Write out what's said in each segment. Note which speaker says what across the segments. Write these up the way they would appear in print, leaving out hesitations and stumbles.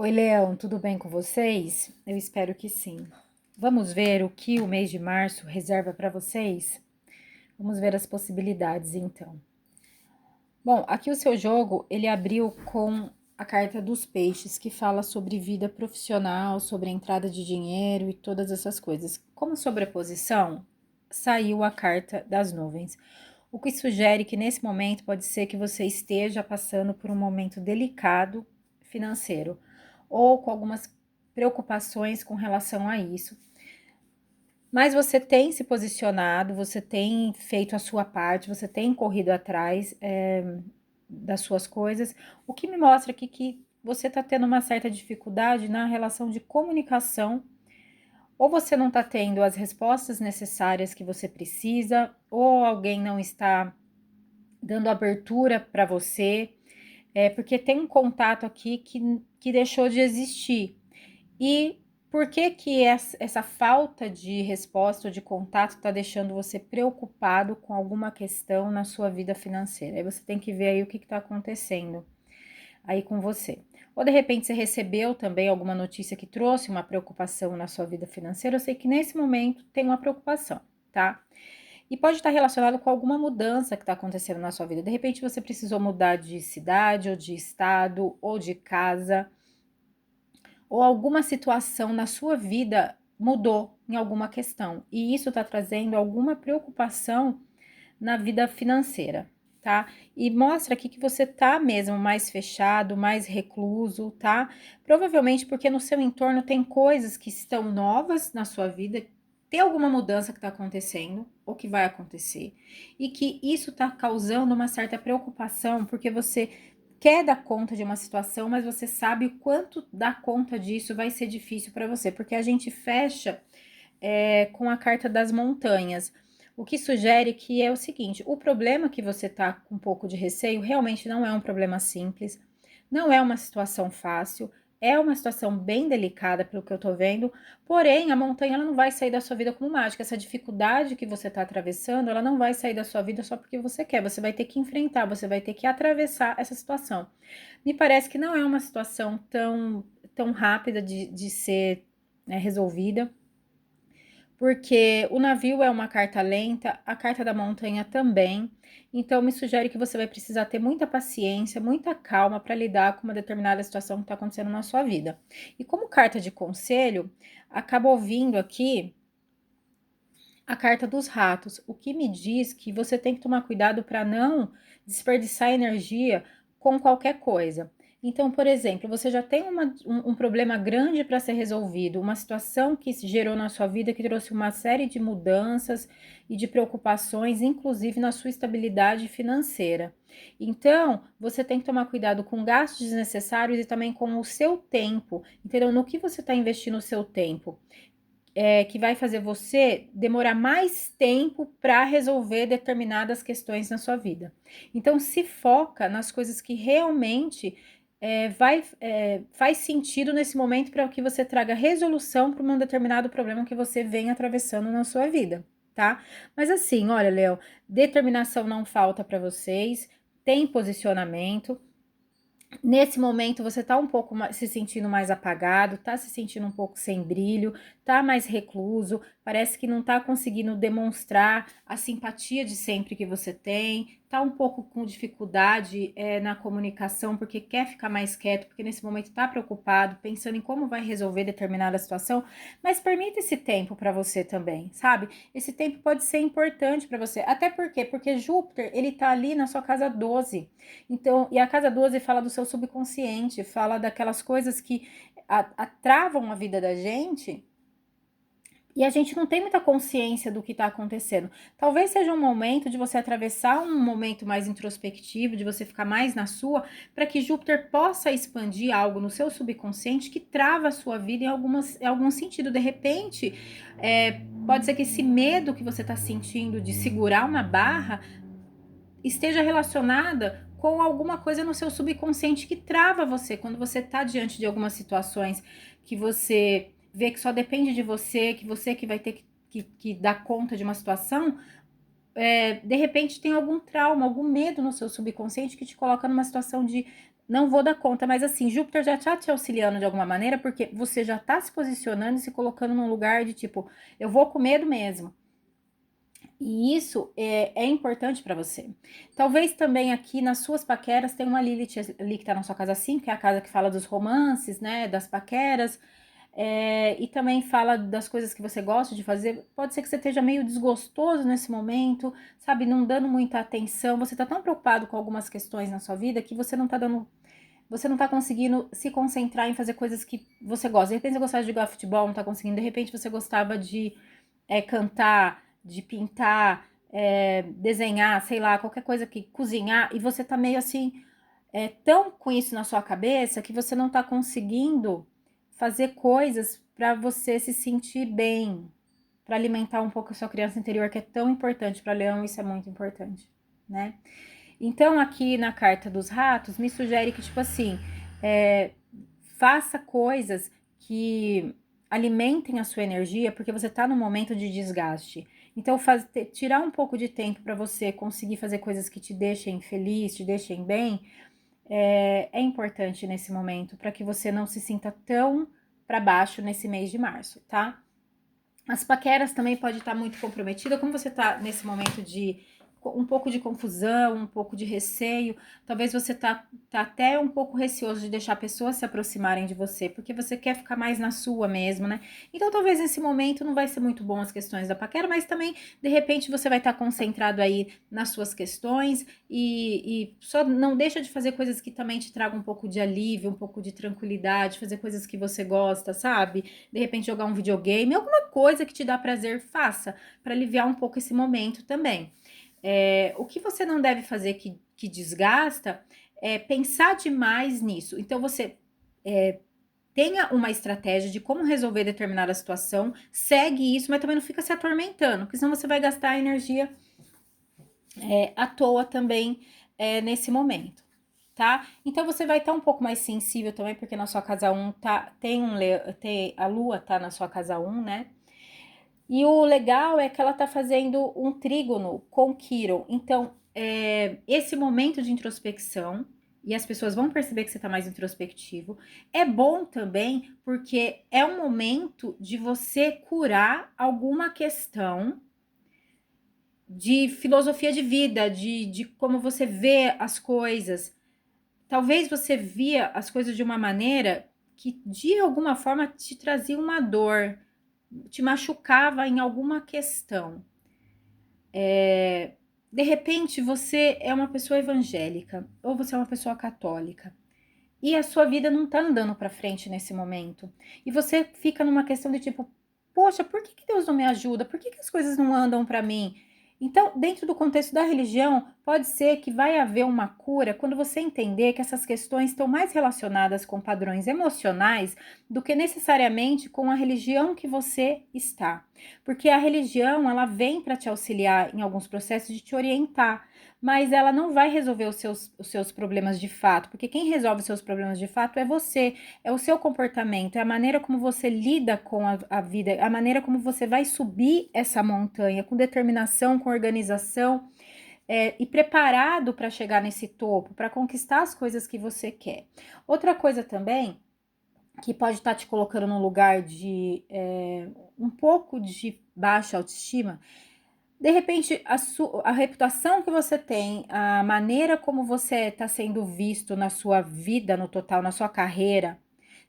Speaker 1: Oi, Leão, tudo bem com vocês? Eu espero que sim. Vamos ver o que o mês de março reserva para vocês? Vamos ver as possibilidades, então. Bom, aqui o seu jogo, ele abriu com a carta dos peixes, que fala sobre vida profissional, sobre entrada de dinheiro e todas essas coisas. Como sobreposição, saiu a carta das nuvens, o que sugere que nesse momento pode ser que você esteja passando por um momento delicado financeiro ou com algumas preocupações com relação a isso. Mas você tem se posicionado, você tem feito a sua parte, você tem corrido atrás das suas coisas, o que me mostra aqui que você está tendo uma certa dificuldade na relação de comunicação, ou você não está tendo as respostas necessárias que você precisa, ou alguém não está dando abertura para você, porque tem um contato aqui que deixou de existir. E por que que essa falta de resposta ou de contato está deixando você preocupado com alguma questão na sua vida financeira? Aí você tem que ver aí o que está acontecendo aí com você. Ou de repente você recebeu também alguma notícia que trouxe uma preocupação na sua vida financeira. Eu sei que nesse momento tem uma preocupação, tá? E pode estar relacionado com alguma mudança que está acontecendo na sua vida. De repente você precisou mudar de cidade, ou de estado, ou de casa, ou alguma situação na sua vida mudou em alguma questão. E isso está trazendo alguma preocupação na vida financeira, tá? E mostra aqui que você tá mesmo mais fechado, mais recluso, tá? Provavelmente porque no seu entorno tem coisas que estão novas na sua vida, tem alguma mudança que está acontecendo ou que vai acontecer, e que isso está causando uma certa preocupação, porque você quer dar conta de uma situação, mas você sabe o quanto dar conta disso vai ser difícil para você, porque a gente fecha com a carta das montanhas. O que sugere que é o seguinte: o problema que você está com um pouco de receio realmente não é um problema simples, não é uma situação fácil, é uma situação bem delicada, pelo que eu tô vendo, porém a montanha ela não vai sair da sua vida como mágica. Essa dificuldade que você está atravessando, ela não vai sair da sua vida só porque você quer, você vai ter que enfrentar, você vai ter que atravessar essa situação. Me parece que não é uma situação tão rápida de ser resolvida, porque o navio é uma carta lenta, a carta da montanha também. Então, me sugere que você vai precisar ter muita paciência, muita calma para lidar com uma determinada situação que está acontecendo na sua vida. E como carta de conselho, acaba ouvindo aqui a carta dos ratos, o que me diz que você tem que tomar cuidado para não desperdiçar energia com qualquer coisa. Então, por exemplo, você já tem um problema grande para ser resolvido, uma situação que se gerou na sua vida que trouxe uma série de mudanças e de preocupações, inclusive na sua estabilidade financeira. Então, você tem que tomar cuidado com gastos desnecessários e também com o seu tempo, entendeu? No que você está investindo o seu tempo, que vai fazer você demorar mais tempo para resolver determinadas questões na sua vida. Então, se foca nas coisas que realmente faz sentido nesse momento para que você traga resolução para um determinado problema que você vem atravessando na sua vida, tá? Mas assim, olha, Léo, determinação não falta para vocês, tem posicionamento. Nesse momento você tá um pouco se sentindo mais apagado, tá se sentindo um pouco sem brilho, tá mais recluso, parece que não tá conseguindo demonstrar a simpatia de sempre que você tem, tá um pouco com dificuldade na comunicação, porque quer ficar mais quieto, porque nesse momento tá preocupado, pensando em como vai resolver determinada situação, mas permita esse tempo para você também, sabe? Esse tempo pode ser importante para você, até porque Júpiter, ele tá ali na sua casa 12. Então, e a casa 12 fala do seu subconsciente, fala daquelas coisas que travam a vida da gente e a gente não tem muita consciência do que está acontecendo. Talvez seja um momento de você atravessar um momento mais introspectivo, de você ficar mais na sua, para que Júpiter possa expandir algo no seu subconsciente que trava a sua vida em algum sentido. De repente, pode ser que esse medo que você está sentindo de segurar uma barra esteja relacionada com alguma coisa no seu subconsciente que trava você quando você está diante de algumas situações que você vê que só depende de você, que você que vai ter que dar conta de uma situação. De repente tem algum trauma, algum medo no seu subconsciente que te coloca numa situação de não vou dar conta. Mas assim, Júpiter já tá te auxiliando de alguma maneira, porque você já tá se posicionando e se colocando num lugar de tipo, eu vou com medo mesmo. E isso é importante para você. Talvez também aqui nas suas paqueras tenha uma Lilith ali que tá na sua casa 5, que é a casa que fala dos romances, né? Das paqueras. E também fala das coisas que você gosta de fazer. Pode ser que você esteja meio desgostoso nesse momento, sabe? Não dando muita atenção. Você tá tão preocupado com algumas questões na sua vida que você não tá dando. Você não tá conseguindo se concentrar em fazer coisas que você gosta. De repente você gostava de jogar futebol, não tá conseguindo. De repente você gostava de cantar, de pintar, desenhar, sei lá, qualquer coisa que cozinhar, e você tá meio assim, tão com isso na sua cabeça que você não tá conseguindo fazer coisas para você se sentir bem, para alimentar um pouco a sua criança interior, que é tão importante para Leão, isso é muito importante, né? Então, aqui na carta dos ratos, me sugere que, tipo assim, faça coisas que alimentem a sua energia, porque você está num momento de desgaste. Então, tirar um pouco de tempo para você conseguir fazer coisas que te deixem feliz, te deixem bem, é importante nesse momento, para que você não se sinta tão para baixo nesse mês de março, tá? As paqueras também pode estar muito comprometida, como você está nesse momento de um pouco de confusão, um pouco de receio, talvez você tá até um pouco receoso de deixar pessoas se aproximarem de você, porque você quer ficar mais na sua mesmo, né? Então talvez nesse momento não vai ser muito bom as questões da paquera, mas também de repente você vai estar concentrado aí nas suas questões e só não deixa de fazer coisas que também te tragam um pouco de alívio, um pouco de tranquilidade, fazer coisas que você gosta, sabe? De repente jogar um videogame, alguma coisa que te dá prazer, faça, para aliviar um pouco esse momento também. O que você não deve fazer que desgasta é pensar demais nisso. Então, você tenha uma estratégia de como resolver determinada situação, segue isso, mas também não fica se atormentando, porque senão você vai gastar energia à toa também nesse momento. Tá? Então você vai estar um pouco mais sensível também, porque na sua casa 1 a lua tá na sua casa 1, né? E o legal é que ela tá fazendo um trígono com Quiron. Então, esse momento de introspecção, e as pessoas vão perceber que você tá mais introspectivo, é bom também porque é um momento de você curar alguma questão de filosofia de vida, de como você vê as coisas. Talvez você via as coisas de uma maneira que de alguma forma te trazia uma dor, te machucava em alguma questão. De repente você é uma pessoa evangélica ou você é uma pessoa católica e a sua vida não tá andando para frente nesse momento. E você fica numa questão de tipo, poxa, por que Deus não me ajuda? Por que as coisas não andam para mim? Então, dentro do contexto da religião, pode ser que vai haver uma cura quando você entender que essas questões estão mais relacionadas com padrões emocionais do que necessariamente com a religião que você está. Porque a religião, ela vem para te auxiliar em alguns processos de te orientar, mas ela não vai resolver os seus problemas de fato, porque quem resolve os seus problemas de fato é você, é o seu comportamento, é a maneira como você lida com a vida, a maneira como você vai subir essa montanha com determinação, com organização e preparado para chegar nesse topo, para conquistar as coisas que você quer. Outra coisa também que pode estar te colocando num lugar de um pouco de baixa autoestima. De repente, a reputação que você tem, a maneira como você está sendo visto na sua vida, no total, na sua carreira,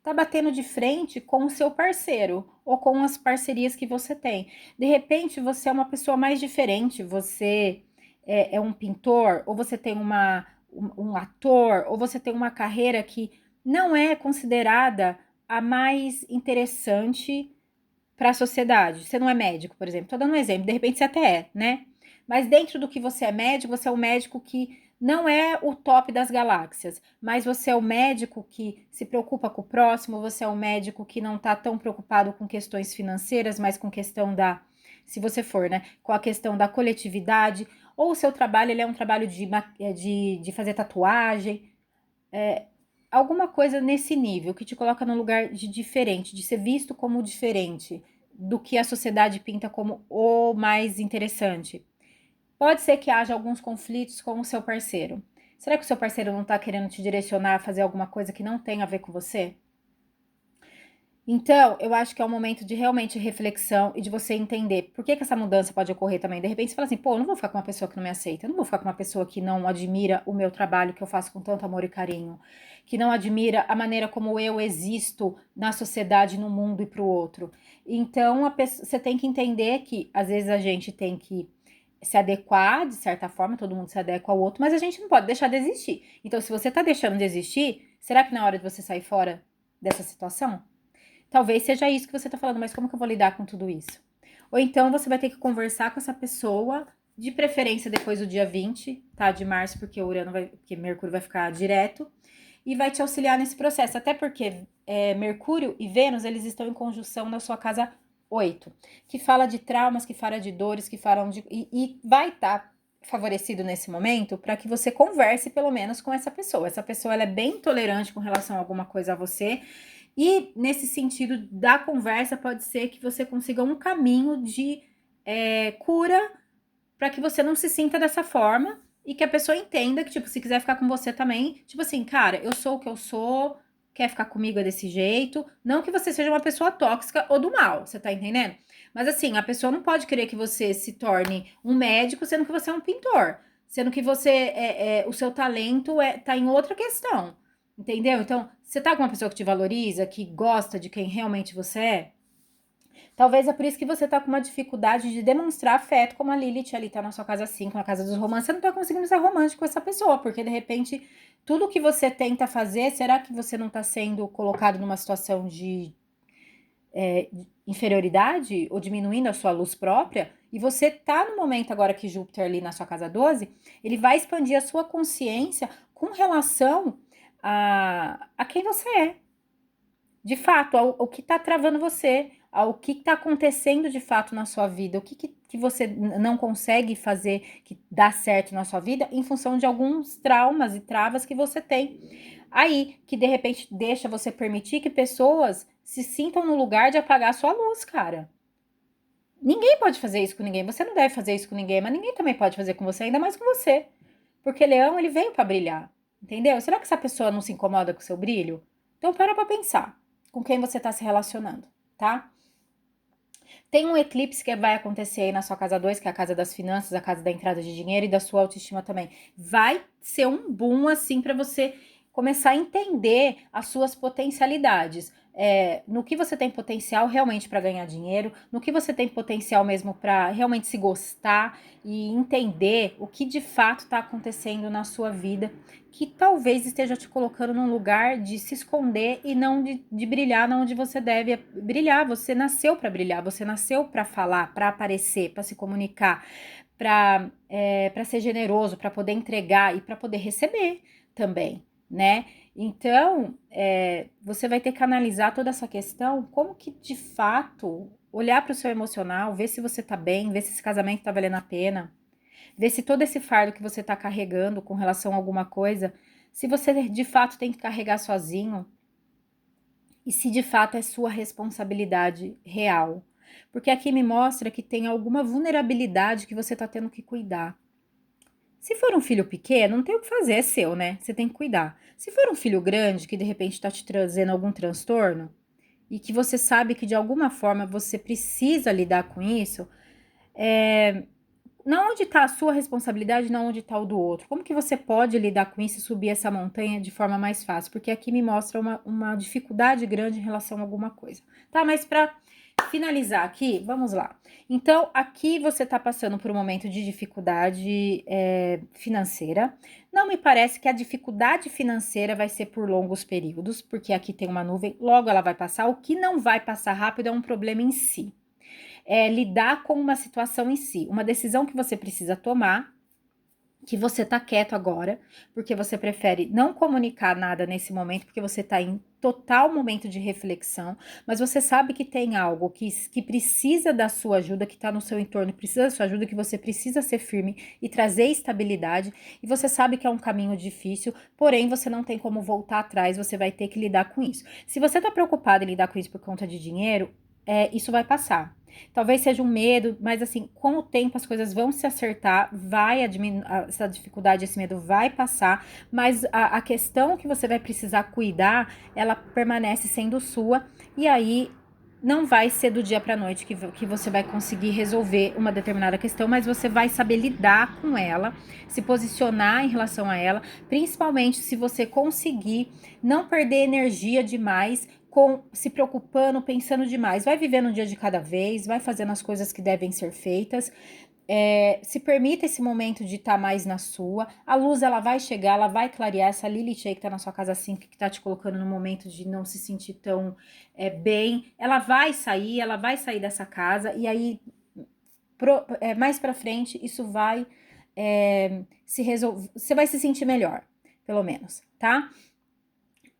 Speaker 1: tá batendo de frente com o seu parceiro ou com as parcerias que você tem. De repente, você é uma pessoa mais diferente, você é um pintor, ou você tem um ator, ou você tem uma carreira que não é considerada a mais interessante para a sociedade. Você não é médico, por exemplo. Tô dando um exemplo, de repente você até é, né? Mas dentro do que você é médico, você é um médico que não é o top das galáxias, mas você é o médico que se preocupa com o próximo, você é um médico que não tá tão preocupado com questões financeiras, mas com questão se você for, né, com a questão da coletividade, ou o seu trabalho, ele é um trabalho de fazer tatuagem, alguma coisa nesse nível, que te coloca num lugar de diferente, de ser visto como diferente do que a sociedade pinta como o mais interessante. Pode ser que haja alguns conflitos com o seu parceiro. Será que o seu parceiro não tá querendo te direcionar a fazer alguma coisa que não tem a ver com você? Então, eu acho que é um momento de realmente reflexão e de você entender por que que essa mudança pode ocorrer também. De repente, você fala assim, pô, eu não vou ficar com uma pessoa que não me aceita, eu não vou ficar com uma pessoa que não admira o meu trabalho que eu faço com tanto amor e carinho, que não admira a maneira como eu existo na sociedade, no mundo e pro outro. Então, você tem que entender que, às vezes, a gente tem que se adequar, de certa forma, todo mundo se adequa ao outro, mas a gente não pode deixar de existir. Então, se você tá deixando de existir, será que na hora de você sair fora dessa situação? Talvez seja isso que você tá falando, mas como que eu vou lidar com tudo isso? Ou então você vai ter que conversar com essa pessoa, de preferência depois do dia 20, tá? De março, porque porque Mercúrio vai ficar direto, e vai te auxiliar nesse processo. Até porque Mercúrio e Vênus, eles estão em conjunção na sua casa 8, que fala de traumas, que fala de dores, que falam de. E vai estar favorecido nesse momento para que você converse pelo menos com essa pessoa. Essa pessoa ela é bem tolerante com relação a alguma coisa a você. E nesse sentido da conversa, pode ser que você consiga um caminho de cura para que você não se sinta dessa forma e que a pessoa entenda que, tipo, se quiser ficar com você também, tipo assim, cara, eu sou o que eu sou, quer ficar comigo é desse jeito. Não que você seja uma pessoa tóxica ou do mal, você tá entendendo? Mas assim, a pessoa não pode querer que você se torne um médico, sendo que você é um pintor. Sendo que o seu talento tá em outra questão. Entendeu? Então, você tá com uma pessoa que te valoriza, que gosta de quem realmente você é? Talvez é por isso que você tá com uma dificuldade de demonstrar afeto, como a Lilith ali tá na sua casa 5, na casa dos romances, você não tá conseguindo ser romântico com essa pessoa, porque de repente tudo que você tenta fazer, será que você não tá sendo colocado numa situação de inferioridade ou diminuindo a sua luz própria? E você tá no momento agora que Júpiter ali na sua casa 12, ele vai expandir a sua consciência com relação a quem você é. De fato, ao que está travando você, ao que está acontecendo de fato na sua vida, o que você não consegue fazer que dá certo na sua vida em função de alguns traumas e travas que você tem. Aí, que de repente deixa você permitir que pessoas se sintam no lugar de apagar a sua luz, cara. Ninguém pode fazer isso com ninguém, você não deve fazer isso com ninguém, mas ninguém também pode fazer com você, ainda mais com você. Porque Leão, ele veio para brilhar, entendeu? Será que essa pessoa não se incomoda com o seu brilho? Então para pra pensar com quem você está se relacionando, tá? Tem um eclipse que vai acontecer aí na sua casa 2, que é a casa das finanças, a casa da entrada de dinheiro e da sua autoestima também. Vai ser um boom, assim, para você começar a entender as suas potencialidades. No que você tem potencial realmente para ganhar dinheiro, no que você tem potencial mesmo para realmente se gostar e entender o que de fato está acontecendo na sua vida, que talvez esteja te colocando num lugar de se esconder e não de brilhar na onde você deve brilhar. Você nasceu para brilhar, você nasceu para falar, para aparecer, para se comunicar, para ser generoso, para poder entregar e para poder receber também, né? Então, você vai ter que analisar toda essa questão, como que de fato olhar para o seu emocional, ver se você tá bem, ver se esse casamento tá valendo a pena, ver se todo esse fardo que você tá carregando com relação a alguma coisa, se você de fato tem que carregar sozinho e se de fato é sua responsabilidade real. Porque aqui me mostra que tem alguma vulnerabilidade que você tá tendo que cuidar. Se for um filho pequeno, não tem o que fazer, é seu, né? Você tem que cuidar. Se for um filho grande que de repente está te trazendo algum transtorno e que você sabe que de alguma forma você precisa lidar com isso, não onde está a sua responsabilidade, não onde está o do outro. Como que você pode lidar com isso e subir essa montanha de forma mais fácil? Porque aqui me mostra uma dificuldade grande em relação a alguma coisa. Tá, mas para finalizar aqui, vamos lá. Então, aqui você está passando por um momento de dificuldade financeira. Não me parece que a dificuldade financeira vai ser por longos períodos, porque aqui tem uma nuvem, logo ela vai passar. O que não vai passar rápido é um problema em si. Lidar com uma situação em si, uma decisão que você precisa tomar, que você tá quieto agora, porque você prefere não comunicar nada nesse momento, porque você tá em total momento de reflexão, mas você sabe que tem algo que precisa da sua ajuda, que tá no seu entorno, precisa da sua ajuda, que você precisa ser firme e trazer estabilidade, e você sabe que é um caminho difícil, porém você não tem como voltar atrás, você vai ter que lidar com isso. Se você tá preocupado em lidar com isso por conta de dinheiro, isso vai passar. Talvez seja um medo, mas assim, com o tempo as coisas vão se acertar, essa dificuldade, esse medo vai passar, mas a questão que você vai precisar cuidar, ela permanece sendo sua, e aí não vai ser do dia para noite que você vai conseguir resolver uma determinada questão, mas você vai saber lidar com ela, se posicionar em relação a ela, principalmente se você conseguir não perder energia demais se preocupando, pensando demais. Vai vivendo um dia de cada vez, vai fazendo as coisas que devem ser feitas. Se permita esse momento de estar mais na sua. A luz, ela vai chegar, ela vai clarear. Essa Lilith aí que tá na sua casa 5, que tá te colocando no momento de não se sentir tão bem, ela vai sair dessa casa. E aí, mais pra frente, isso vai se resolver. Você vai se sentir melhor, pelo menos, tá?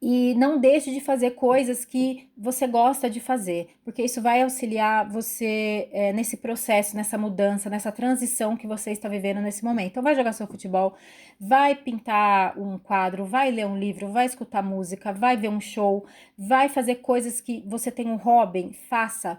Speaker 1: E não deixe de fazer coisas que você gosta de fazer, porque isso vai auxiliar você nesse processo, nessa mudança, nessa transição que você está vivendo nesse momento. Então, vai jogar seu futebol, vai pintar um quadro, vai ler um livro, vai escutar música, vai ver um show, vai fazer coisas que você tem um hobby, faça.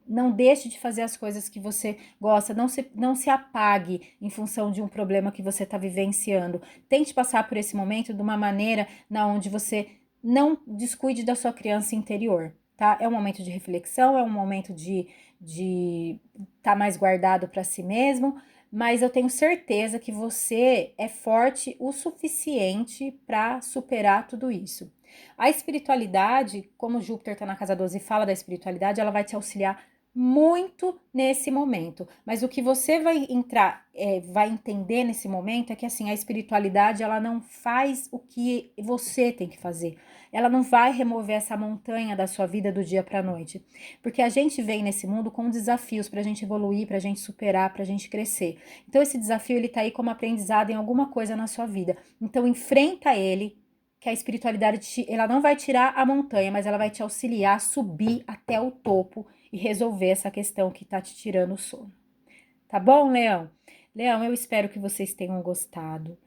Speaker 1: Não deixe de fazer as coisas que você gosta, não se apague em função de um problema que você está vivenciando. Tente passar por esse momento de uma maneira na onde você não descuide da sua criança interior, tá? É um momento de reflexão, é um momento de estar mais guardado para si mesmo, mas eu tenho certeza que você é forte o suficiente para superar tudo isso. A espiritualidade, como Júpiter está na casa 12 e fala da espiritualidade, ela vai te auxiliar muito nesse momento. Mas o que você vai vai entender nesse momento é que assim, a espiritualidade ela não faz o que você tem que fazer. Ela não vai remover essa montanha da sua vida do dia para a noite. Porque a gente vem nesse mundo com desafios para a gente evoluir, para a gente superar, para a gente crescer. Então esse desafio ele tá aí como aprendizado em alguma coisa na sua vida. Então enfrenta ele, que a espiritualidade ela não vai tirar a montanha, mas ela vai te auxiliar a subir até o topo e resolver essa questão que tá te tirando o sono. Tá bom, Leão? Leão, eu espero que vocês tenham gostado,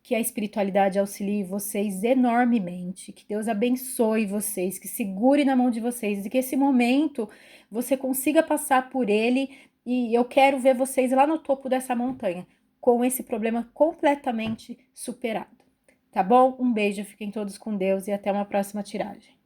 Speaker 1: que a espiritualidade auxilie vocês enormemente, que Deus abençoe vocês, que segure na mão de vocês e que esse momento você consiga passar por ele e eu quero ver vocês lá no topo dessa montanha, com esse problema completamente superado. Tá bom? Um beijo, fiquem todos com Deus e até uma próxima tiragem.